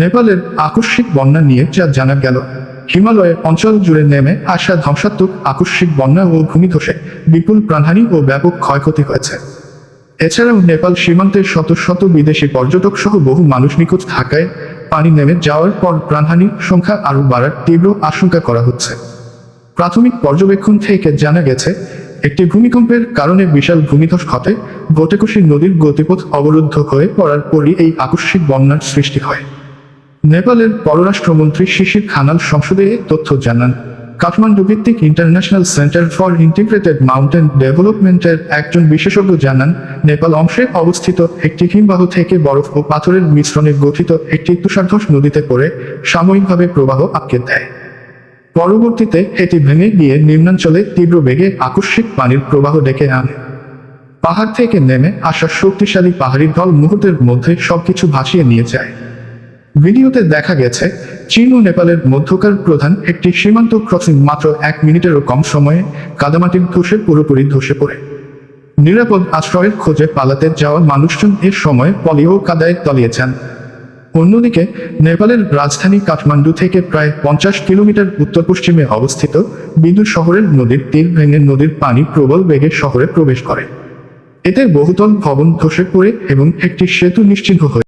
নেপালের আকস্মিক বন্যা নিয়ে যা জানা গেল। হিমালয়ের অঞ্চল জুড়ে নেমে আসা ধ্বংসাত্মক আকস্মিক বন্যা ও ভূমিধসে বিপুল প্রাণহানি ও ব্যাপক ক্ষয়ক্ষতি হয়েছে। এছাড়াও নেপাল সীমান্তে শত শত বিদেশি পর্যটক সহ বহু মানুষ নিখোঁজ থাকায় পানি নেমে যাওয়ার পর প্রাণহানির সংখ্যা আরও বাড়ার তীব্র আশঙ্কা করা হচ্ছে। প্রাথমিক পর্যবেক্ষণ থেকে জানা গেছে, একটি ভূমিকম্পের কারণে বিশাল ভূমিধস ঘটে, গোটেকুশি নদীর গতিপথ অবরুদ্ধ হয়ে পড়ার পরই এই আকস্মিক বন্যার সৃষ্টি হয়। নেপালের পররাষ্ট্রমন্ত্রী শিশির খানাল সংসদে এ তথ্য জানান। কাঠমান্ডু ভিত্তিক international centre for integrated mountain ডেভেলপমেন্টের একজন বিশেষজ্ঞ জানান, নেপাল অংশে অবস্থিত একটি হিমবাহ থেকে বরফ ও পাথরের মিশ্রণে গঠিত একটি তুষারধস নদীতে পড়ে সাময়িকভাবে প্রবাহ আটকে দেয়। পরবর্তীতে এটি ভেঙে গিয়ে নিম্নাঞ্চলে তীব্র বেগে আকস্মিক পানির প্রবাহ ডেকে আনে। পাহাড় থেকে নেমে আসা শক্তিশালী পাহাড়ি ঢল মুহূর্তের মধ্যে সবকিছু ভাসিয়ে নিয়ে যায়। ভিডিওতে দেখা গেছে, চীন ও নেপালের মধ্যকার প্রধান একটি সীমান্ত ক্রসিং মাত্র 1 মিনিটেরও কম সময়ে কাদামাটির ধসে পুরোপুরি ধসে পড়ে। নিরাপদ আশ্রয়ের খোঁজে পালাতে যাওয়া মানুষজন এর সময় পলি ও কাদায় তলিয়ে যান। অন্যদিকে নেপালের রাজধানী কাঠমান্ডু থেকে প্রায় 50 কিলোমিটার উত্তর পশ্চিমে অবস্থিত বিদু শহরের নদীর তীর ভেঙে নদীর পানি প্রবল বেগে শহরে প্রবেশ করে। এতে বহুতল ভবন ধসে পড়ে এবং একটি সেতু নিশ্চিহ্ন হয়ে